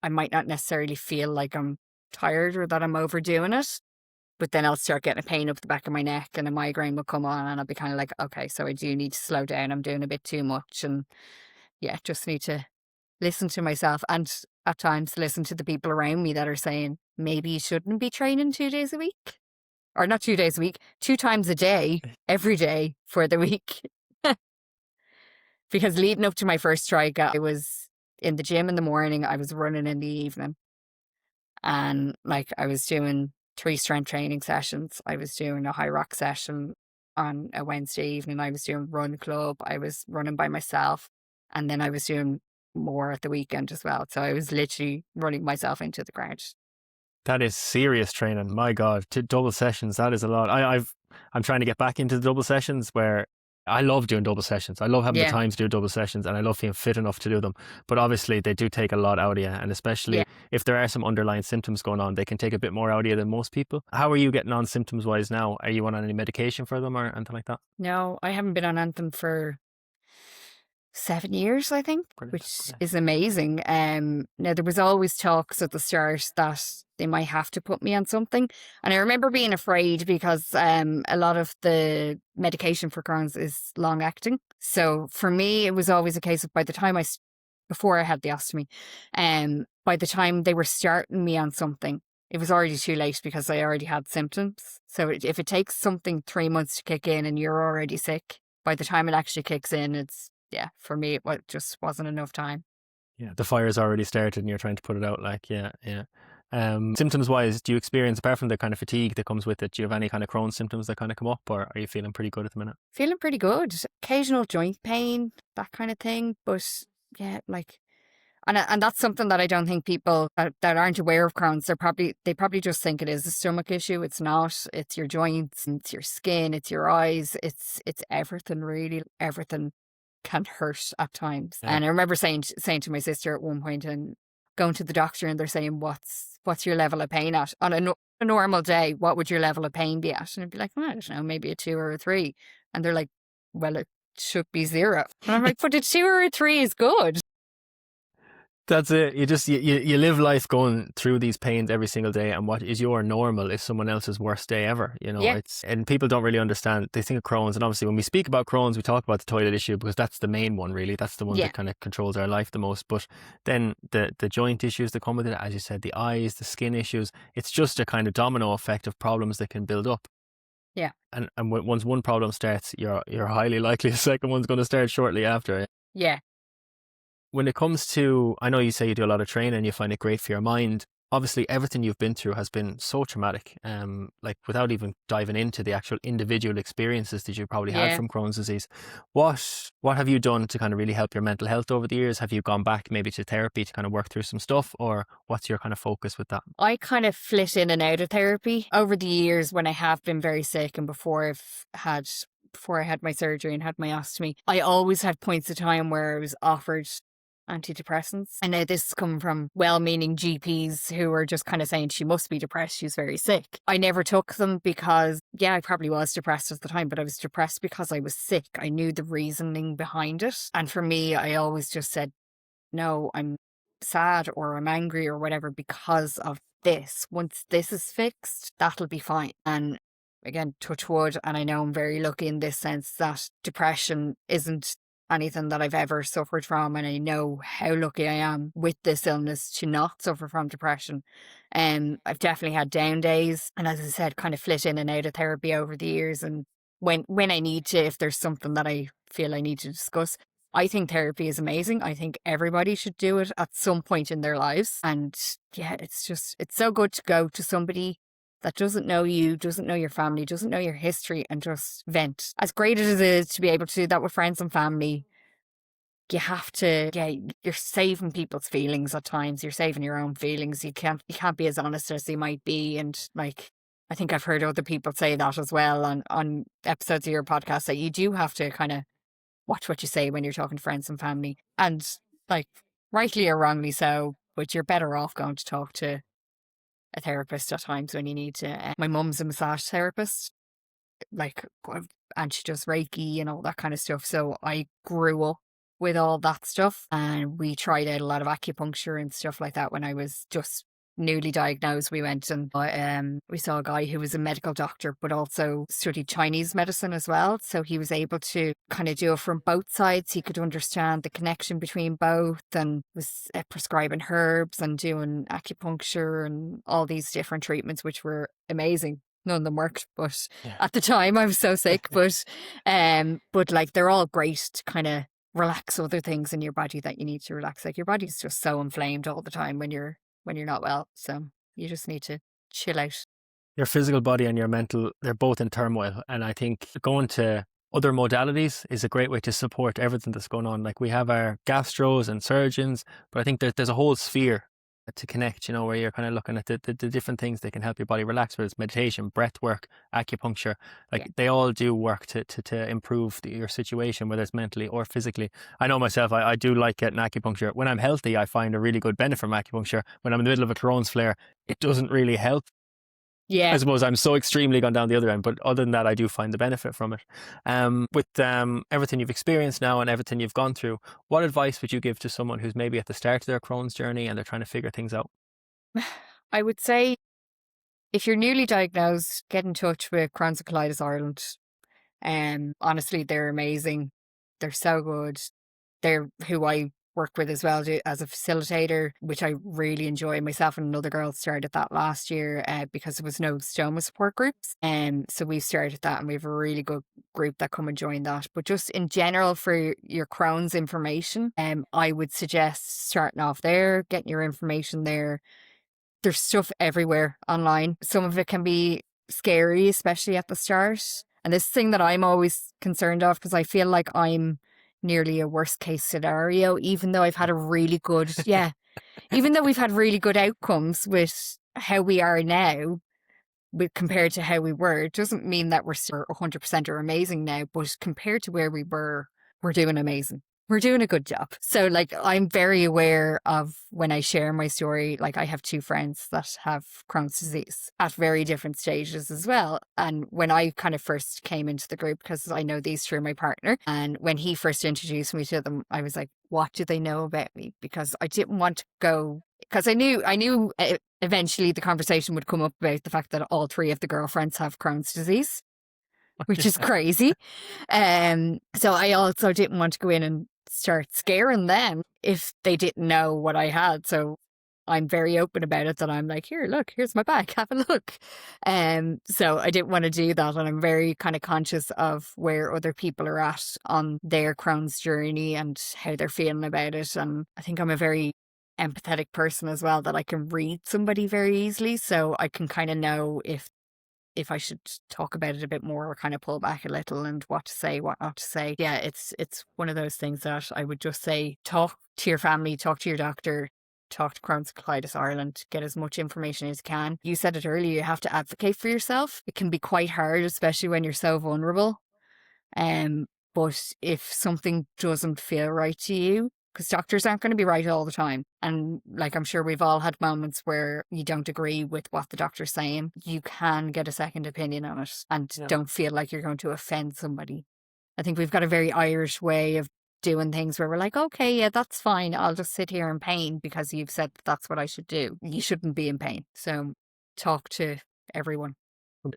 I might not necessarily feel like I'm tired or that I'm overdoing it. But then I'll start getting a pain up the back of my neck and a migraine will come on, and I'll be kind of like, okay, so I do need to slow down. I'm doing a bit too much. And yeah, just need to listen to myself, and at times listen to the people around me that are saying, maybe you shouldn't be training 2 days a week. Or not 2 days a week, 2 times a day, every day for the week. Because leading up to my first Tryka, I was in the gym in the morning, I was running in the evening. And I was doing 3 strength training sessions. I was doing a high rock session on a Wednesday evening. I was doing run club. I was running by myself. And then I was doing more at the weekend as well. So I was literally running myself into the ground. That is serious training. My God, double sessions, that is a lot. I'm trying to get back into the double sessions, where I love doing double sessions. I love having the time to do double sessions, and I love being fit enough to do them. But obviously they do take a lot out of you, and especially if there are some underlying symptoms going on, they can take a bit more out of you than most people. How are you getting on symptoms wise now? Are you on any medication for them or anything like that? No, I haven't been on anything for 7 years, I think, which is amazing. Now, there was always talks at the start that they might have to put me on something. And I remember being afraid because a lot of the medication for Crohn's is long acting. So for me, it was always a case of before I had the ostomy, by the time they were starting me on something, it was already too late because I already had symptoms. So if it takes something 3 months to kick in and you're already sick, by the time it actually kicks in, for me, it just wasn't enough time. Yeah, the fire's already started and you're trying to put it out. Symptoms wise, do you experience, apart from the kind of fatigue that comes with it, do you have any kind of Crohn's symptoms that kind of come up, or are you feeling pretty good at the minute? Feeling pretty good. Occasional joint pain, that kind of thing. But yeah, and that's something that I don't think people that aren't aware of Crohn's, they probably just think it is a stomach issue. It's not. It's your joints, it's your skin, it's your eyes, it's everything, really. Everything can hurt at times. Yeah. And I remember saying to my sister at one point, and going to the doctor, and they're saying, what's your level of pain at? On a normal day, what would your level of pain be at? And I'd be like, I don't know, maybe a 2 or a 3. And they're like, well, it should be 0. And I'm like, but a 2 or a 3 is good. That's it. You live life going through these pains every single day, and what is your normal is someone else's worst day ever. You know, Yeah. it's and people don't really understand. They think of Crohn's, and obviously when we speak about Crohn's, we talk about the toilet issue because that's the main one, really. That's the one Yeah. that kind of controls our life the most. But then the joint issues that come with it, as you said, the eyes, the skin issues. It's just a kind of domino effect of problems that can build up. Yeah. And once one problem starts, you're highly likely a second one's going to start shortly after. Yeah. When it comes to, I know you say you do a lot of training, you find it great for your mind. Obviously, everything you've been through has been so traumatic. Like without even diving into the actual individual experiences that you probably had Yeah. from Crohn's disease, what have you done to kind of really help your mental health over the years? Have you gone back maybe to therapy to kind of work through some stuff, or what's your kind of focus with that? I kind of flit in and out of therapy over the years when I have been very sick and before I had my surgery and had my ostomy. I always had points of time where I was offered antidepressants. And now this is coming from well-meaning GPs who are just kind of saying she must be depressed, she's very sick. I never took them because, yeah, I probably was depressed at the time, but I was depressed because I was sick. I knew the reasoning behind it. And for me, I always just said, no, I'm sad or I'm angry or whatever because of this. Once this is fixed, that'll be fine. And again, touch wood, and I know I'm very lucky in this sense that depression isn't anything that I've ever suffered from, and I know how lucky I am with this illness to not suffer from depression. I've definitely had down days, and as I said, kind of flit in and out of therapy over the years. And when I need to, if there's something that I feel I need to discuss, I think therapy is amazing. I think everybody should do it at some point in their lives. And yeah, it's so good to go to somebody that doesn't know you, doesn't know your family, doesn't know your history, and just vent. As great as it is to be able to do that with friends and family, you have to, yeah, you're saving people's feelings at times. You're saving your own feelings. You can't be as honest as you might be. And like, I think I've heard other people say that as well on episodes of your podcast, that you do have to kind of watch what you say when you're talking to friends and family. And like, rightly or wrongly so, but you're better off going to talk to a therapist at times when you need to. My mum's a massage therapist, like, and she does Reiki and all that kind of stuff. So I grew up with all that stuff, and we tried out a lot of acupuncture and stuff like that when I was just newly diagnosed. We went and we saw a guy who was a medical doctor but also studied Chinese medicine as well, so he was able to kind of do it from both sides. He could understand the connection between both, and was prescribing herbs and doing acupuncture and all these different treatments, which were amazing. None of them worked, but Yeah. at the time I was so sick. But like, they're all great to kind of relax other things in your body that you need to relax. Like, your body's just so inflamed all the time when you're not well. So you just need to chill out. Your physical body and your mental, they're both in turmoil. And I think going to other modalities is a great way to support everything that's going on. Like we have our gastros and surgeons, but I think there's a whole sphere to connect, you know, where you're kind of looking at the different things that can help your body relax, whether it's meditation, breath work, acupuncture. Like they all do work to improve your situation, whether it's mentally or physically. I know myself, I do like getting acupuncture. When I'm healthy, I find a really good benefit from acupuncture. When I'm in the middle of a Crohn's flare, it doesn't really help. Yeah. I suppose I'm so extremely gone down the other end, but other than that, I do find the benefit from it. With everything you've experienced now and everything you've gone through, what advice would you give to someone who's maybe at the start of their Crohn's journey and they're trying to figure things out? I would say, if you're newly diagnosed, get in touch with Crohn's and Colitis Ireland. Honestly, they're amazing. They're so good. They're who I work with as well as a facilitator, which I really enjoy. Myself and another girl started that last year because there was no stoma support groups. So we started that, and we have a really good group that come and join that. But just in general, for your Crohn's information, I would suggest starting off there, getting your information there. There's stuff everywhere online. Some of it can be scary, especially at the start. And this thing that I'm always concerned of, because I feel like I'm nearly a worst case scenario, even though I've had a really good, even though we've had really good outcomes with how we are now, compared to how we were, it doesn't mean that we're still 100% or amazing now, but compared to where we were, we're doing amazing. we're doing a good job. So like, I'm very aware of when I share my story, like I have 2 friends that have Crohn's disease at very different stages as well. And when I kind of first came into the group, because I know these through my partner, and when he first introduced me to them, I was like, what do they know about me? Because I didn't want to go, because I knew eventually the conversation would come up about the fact that all 3 of the girlfriends have Crohn's disease, which is crazy. So I also didn't want to go in and start scaring them if they didn't know what I had. So I'm very open about it, that I'm like, here, look, here's my bag, have a look. So I didn't want to do that. And I'm very kind of conscious of where other people are at on their Crohn's journey and how they're feeling about it. And I think I'm a very empathetic person as well, that I can read somebody very easily. So I can kind of know if I should talk about it a bit more or kind of pull back a little, and what to say, what not to say. Yeah, it's one of those things that I would just say, talk to your family, talk to your doctor, talk to Crohn's and Colitis Ireland, get as much information as you can. You said it earlier, you have to advocate for yourself. It can be quite hard, especially when you're so vulnerable. But if something doesn't feel right to you, because doctors aren't going to be right all the time. And like, I'm sure we've all had moments where you don't agree with what the doctor's saying. You can get a second opinion on it, and don't feel like you're going to offend somebody. I think we've got a very Irish way of doing things where we're like, okay, yeah, that's fine. I'll just sit here in pain because you've said that that's what I should do. You shouldn't be in pain. So talk to everyone.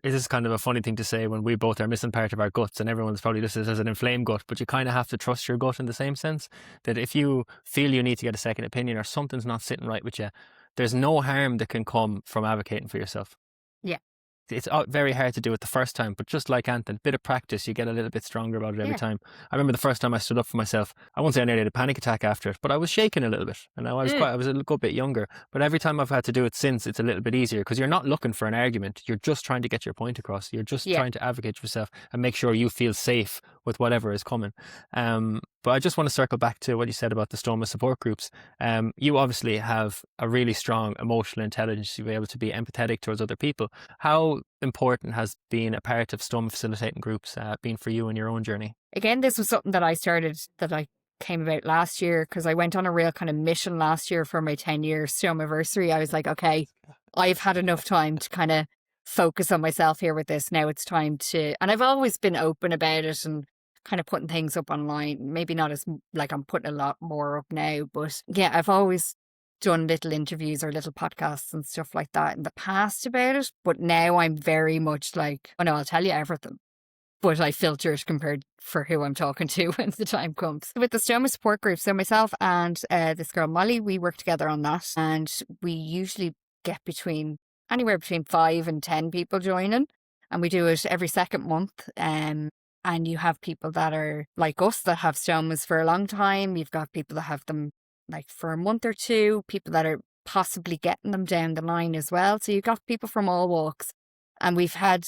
It is kind of a funny thing to say when we both are missing part of our guts, and everyone's probably just as an inflamed gut, but you kind of have to trust your gut in the same sense that if you feel you need to get a second opinion or something's not sitting right with you, there's no harm that can come from advocating for yourself. Yeah. It's very hard to do it the first time, but just like Anthony, bit of practice, you get a little bit stronger about it every time. I remember the first time I stood up for myself, I won't say I nearly had a panic attack after it, but I was shaking a little bit, and I was a little bit younger. But every time I've had to do it since, it's a little bit easier, because you're not looking for an argument. You're just trying to get your point across. You're just trying to advocate for yourself and make sure you feel safe with whatever is coming. But I just want to circle back to what you said about the stoma support groups. You obviously have a really strong emotional intelligence. You'll be able to be empathetic towards other people. How important has being a part of stoma facilitating groups been for you in your own journey? Again, this was something that I came about last year, because I went on a real kind of mission last year for my 10-year stomaversary. I was like, okay, I've had enough time to kind of focus on myself here with this. Now it's time to, and I've always been open about it and kind of putting things up online. Maybe not as, like, I'm putting a lot more up now, but yeah, I've always done little interviews or little podcasts and stuff like that in the past about it. But now I'm very much like, oh no, I'll tell you everything, but I filter it compared for who I'm talking to when the time comes. With the stoma support group, so myself and this girl Molly, we work together on that, and we usually get anywhere between 5 and 10 people joining, and we do it every second month. And you have people that are like us that have stomas for a long time. You've got people that have them like for a month or two, people that are possibly getting them down the line as well. So you've got people from all walks, and we've had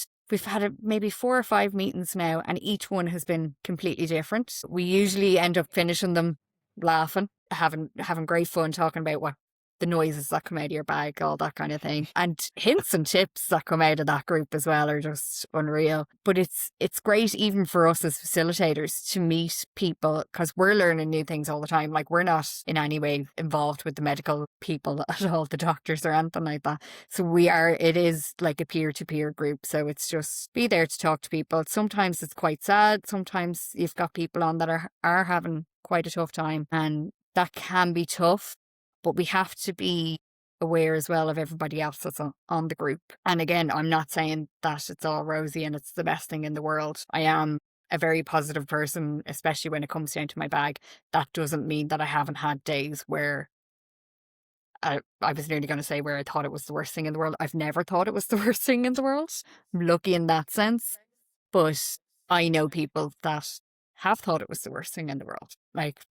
maybe 4 or 5 meetings now, and each one has been completely different. We usually end up finishing them laughing, having great fun, talking about what the noises that come out of your bag, all that kind of thing. And hints and tips that come out of that group as well are just unreal. But it's great even for us as facilitators to meet people, because we're learning new things all the time. Like, we're not in any way involved with the medical people at all, the doctors or anything like that. So it is like a peer-to-peer group. So it's just be there to talk to people. Sometimes it's quite sad. Sometimes you've got people on that are having quite a tough time, and that can be tough. But we have to be aware as well of everybody else that's on the group. And again, I'm not saying that it's all rosy and it's the best thing in the world. I am a very positive person, especially when it comes down to my bag. That doesn't mean that I haven't had days where I was nearly going to say where I thought it was the worst thing in the world. I've never thought it was the worst thing in the world. I'm lucky in that sense. But I know people that have thought it was the worst thing in the world. Like,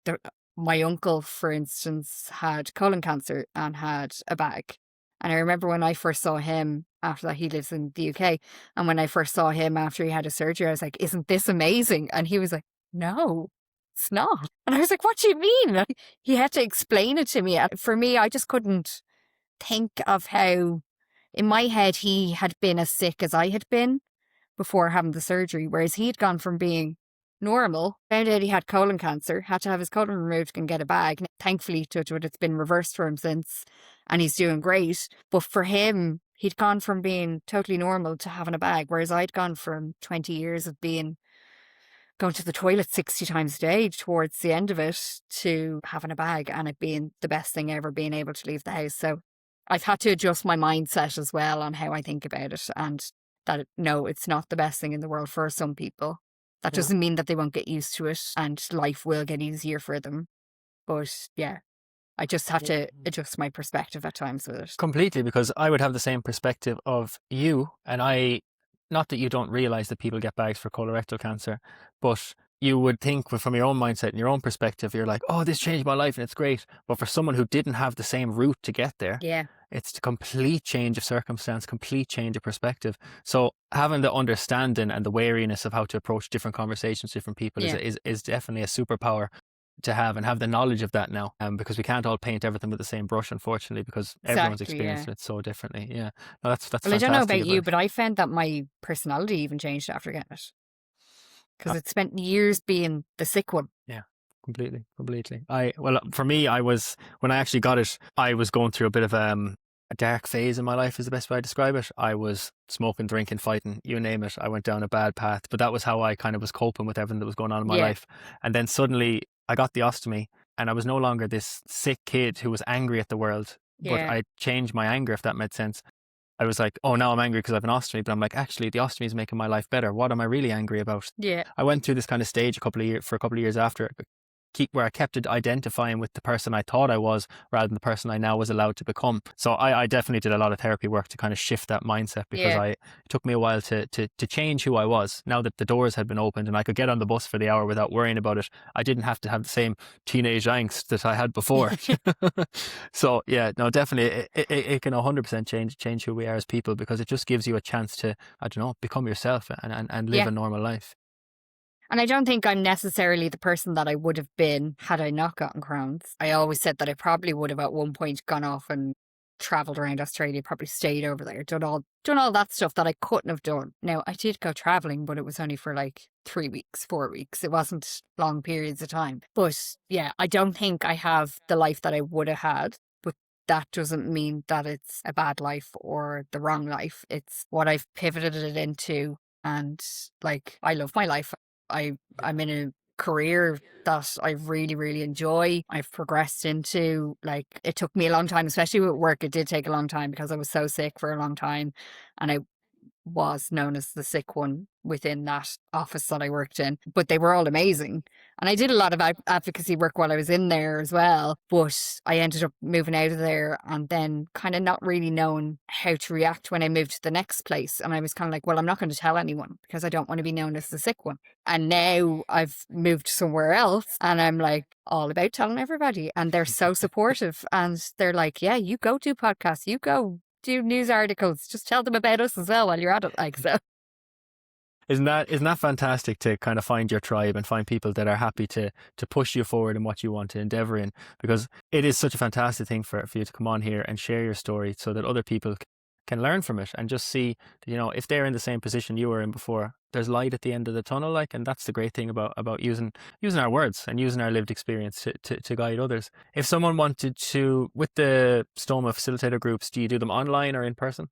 my uncle, for instance, had colon cancer and had a bag. And I remember when I first saw him after that, he lives in the UK. And when I first saw him after he had a surgery, I was like, isn't this amazing? And he was like, no, it's not. And I was like, what do you mean? He had to explain it to me. And for me, I just couldn't think of how, in my head, he had been as sick as I had been before having the surgery. Whereas he'd gone from being normal, found out he had colon cancer, had to have his colon removed and get a bag. Thankfully, touch wood, it's been reversed for him since, and he's doing great. But for him, he'd gone from being totally normal to having a bag, whereas I'd gone from 20 years of being going to the toilet 60 times a day towards the end of it to having a bag and it being the best thing ever, being able to leave the house. So I've had to adjust my mindset as well on how I think about it, and that no, it's not the best thing in the world for some people. That Yeah. doesn't mean that they won't get used to it and life will get easier for them. But yeah, I just have to adjust my perspective at times with it. Completely, because I would have the same perspective of you, and not that you don't realize that people get bags for colorectal cancer, but you would think from your own mindset and your own perspective, you're like, oh, this changed my life and it's great. But for someone who didn't have the same route to get there, Yeah. it's a complete change of circumstance, complete change of perspective. So having the understanding and the wariness of how to approach different conversations, different people is definitely a superpower to have, and have the knowledge of that now, because we can't all paint everything with the same brush, unfortunately, because everyone's experiencing it so differently. Yeah, no, that's Well, I don't know about you, it. but I found that my personality even changed after getting it, because it spent years being the sick one. Yeah, completely. For me, when I actually got it, I was going through a bit of a dark phase in my life, is the best way I describe it. I was smoking, drinking, fighting, you name it. I went down a bad path, but that was how I kind of was coping with everything that was going on in my life. And then suddenly I got the ostomy, and I was no longer this sick kid who was angry at the world, but I changed my anger, if that made sense. I was like, oh, now I'm angry because I have an ostomy, but I'm like, actually, the ostomy is making my life better. What am I really angry about? Yeah. I went through this kind of stage for a couple of years after it, where I kept identifying with the person I thought I was rather than the person I now was allowed to become. So I definitely did a lot of therapy work to kind of shift that mindset, because it took me a while to change who I was. Now that the doors had been opened and I could get on the bus for the hour without worrying about it, I didn't have to have the same teenage angst that I had before. So yeah, no, definitely it can 100% change who we are as people, because it just gives you a chance to, I don't know, become yourself and live a normal life. And I don't think I'm necessarily the person that I would have been had I not gotten Crohn's. I always said that I probably would have at one point gone off and travelled around Australia, probably stayed over there, done all that stuff that I couldn't have done. Now, I did go travelling, but it was only for like 3 weeks, 4 weeks. It wasn't long periods of time. But yeah, I don't think I have the life that I would have had. But that doesn't mean that it's a bad life or the wrong life. It's what I've pivoted it into. And like, I love my life. I'm in a career that I really, really enjoy. I've progressed into, like, it took me a long time, especially with work. It did take a long time because I was so sick for a long time, and I was known as the sick one within that office that I worked in, but they were all amazing. And I did a lot of advocacy work while I was in there as well, but I ended up moving out of there and then kind of not really knowing how to react when I moved to the next place. And I was kind of like, well, I'm not going to tell anyone because I don't want to be known as the sick one. And now I've moved somewhere else and I'm like all about telling everybody, and they're so supportive, and they're like, yeah, you go do podcasts, you go do news articles, just tell them about us as well while you're at it, like. So isn't that fantastic to kind of find your tribe and find people that are happy to push you forward in what you want to endeavor in? Because it is such a fantastic thing for you to come on here and share your story so that other people can learn from it and just see, if they're in the same position you were in before, there's light at the end of the tunnel, like. And that's the great thing about using our words and using our lived experience to guide others. If someone wanted to, with the Stoma facilitator groups, do you do them online or in person?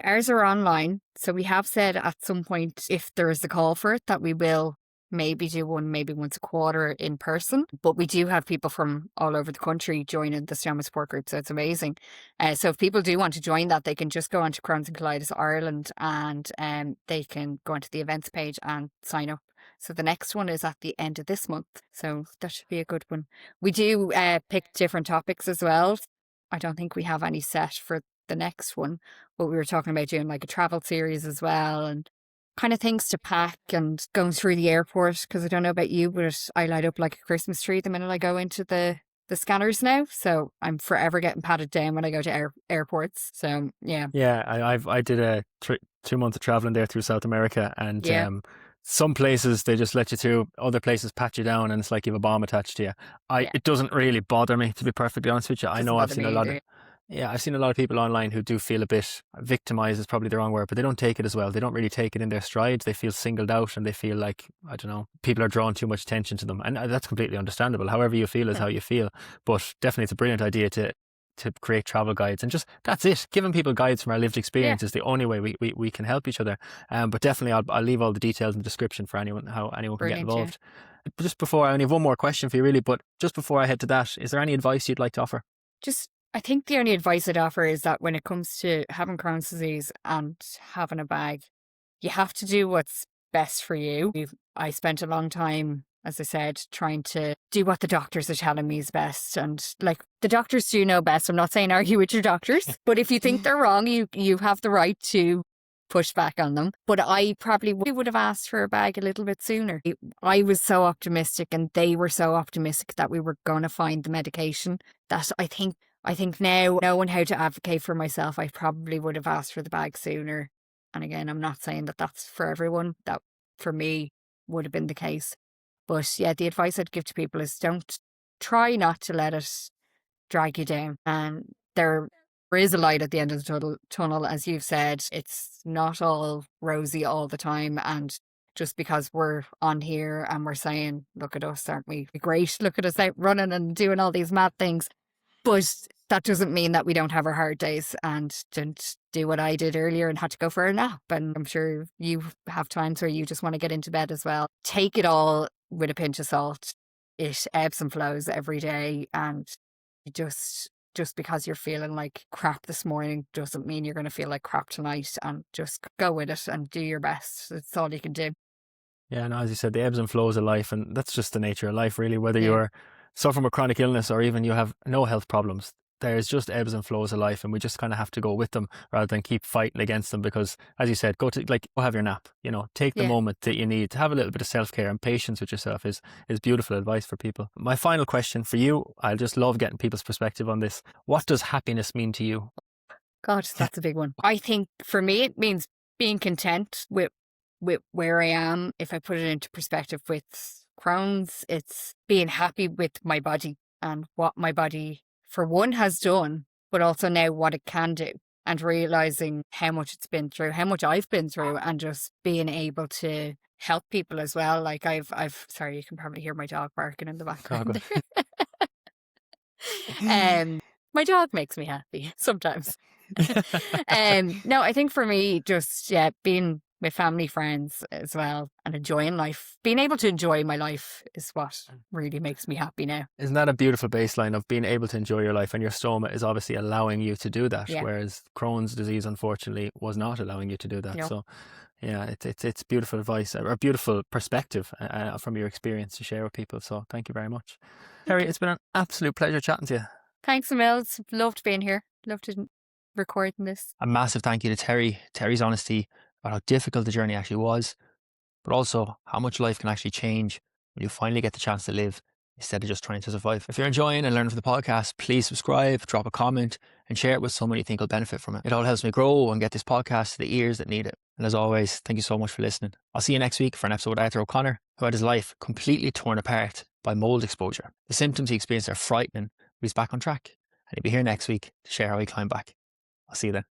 Ours are online. So we have said at some point, if there is a call for it, that we will maybe do one, maybe once a quarter in person. But we do have people from all over the country joining the Stoma support group. So it's amazing. So if people do want to join that, they can just go onto Crohn's and Colitis Ireland, and they can go onto the events page and sign up. So the next one is at the end of this month. So that should be a good one. We do pick different topics as well. I don't think we have any set for the next one, but we were talking about doing like a travel series as well, and kind of things to pack and going through the airport, because I don't know about you, but I light up like a Christmas tree the minute I go into the scanners now, so I'm forever getting patted down when I go to airports. So yeah, I did a 2 months of traveling there through South America, and some places they just let you through, other places pat you down, and it's like you have a bomb attached to you. It doesn't really bother me, to be perfectly honest with you. I know I've seen a lot of Yeah, I've seen a lot of people online who do feel a bit victimized is probably the wrong word, but they don't take it as well. They don't really take it in their stride. They feel singled out and they feel like, I don't know, people are drawing too much attention to them. And that's completely understandable. However you feel is Yeah. how you feel. But definitely it's a brilliant idea to create travel guides, and just that's it. Giving people guides from our lived experience is the only way we can help each other. But definitely I'll leave all the details in the description for anyone, how anyone can get Brilliant, yeah. involved. Just before, I only have one more question for you really, but just before I head to that, is there any advice you'd like to offer? I think the only advice I'd offer is that when it comes to having Crohn's disease and having a bag, you have to do what's best for you. I spent a long time, as I said, trying to do what the doctors are telling me is best. And like, the doctors do know best. I'm not saying argue with your doctors, but if you think they're wrong, you have the right to push back on them. But I probably would have asked for a bag a little bit sooner. I was so optimistic and they were so optimistic that we were going to find the medication that I think now, knowing how to advocate for myself, I probably would have asked for the bag sooner. And again, I'm not saying that that's for everyone. That for me would have been the case. But yeah, the advice I'd give to people is try not to let it drag you down. And there is a light at the end of the tunnel, as you've said. It's not all rosy all the time. And just because we're on here and we're saying, look at us, aren't we great? Look at us out running and doing all these mad things. But that doesn't mean that we don't have our hard days, and don't do what I did earlier and had to go for a nap. And I'm sure you have times where you just want to get into bed as well. Take it all with a pinch of salt. It ebbs and flows every day, and you just because you're feeling like crap this morning doesn't mean you're going to feel like crap tonight, and just go with it and do your best. That's all you can do. Yeah, and as you said, the ebbs and flows of life, and that's just the nature of life, really. Whether Yeah. you're suffering with chronic illness or even you have no health problems, there's just ebbs and flows of life, and we just kind of have to go with them rather than keep fighting against them. Because, as you said, go have your nap. Take the Yeah. moment that you need to have a little bit of self-care, and patience with yourself is beautiful advice for people. My final question for you, I just love getting people's perspective on this. What does happiness mean to you? God, that's a big one. I think for me, it means being content with where I am. If I put it into perspective with Crohn's, it's being happy with my body and what my body, for one, has done, but also now what it can do, and realizing how much it's been through, how much I've been through, and just being able to help people as well. Like I've sorry, you can probably hear my dog barking in the background. My dog makes me happy sometimes. No, I think for me, just being with family, friends as well, and enjoying life. Being able to enjoy my life is what really makes me happy now. Isn't that a beautiful baseline of being able to enjoy your life? And your stoma is obviously allowing you to do that, Yeah. whereas Crohn's disease, unfortunately, was not allowing you to do that. No. So, yeah, it's beautiful advice, or beautiful perspective from your experience to share with people. So, thank you very much, Terri. It's been an absolute pleasure chatting to you. Thanks, Emil. It's loved being here. Loved recording this. A massive thank you to Terri. Terri's honesty about how difficult the journey actually was, but also how much life can actually change when you finally get the chance to live instead of just trying to survive. If you're enjoying and learning from the podcast, please subscribe, drop a comment, and share it with someone you think will benefit from it. It all helps me grow and get this podcast to the ears that need it. And as always, thank you so much for listening. I'll see you next week for an episode with Arthur O'Connor, who had his life completely torn apart by mold exposure. The symptoms he experienced are frightening, but he's back on track. And he'll be here next week to share how he climbed back. I'll see you then.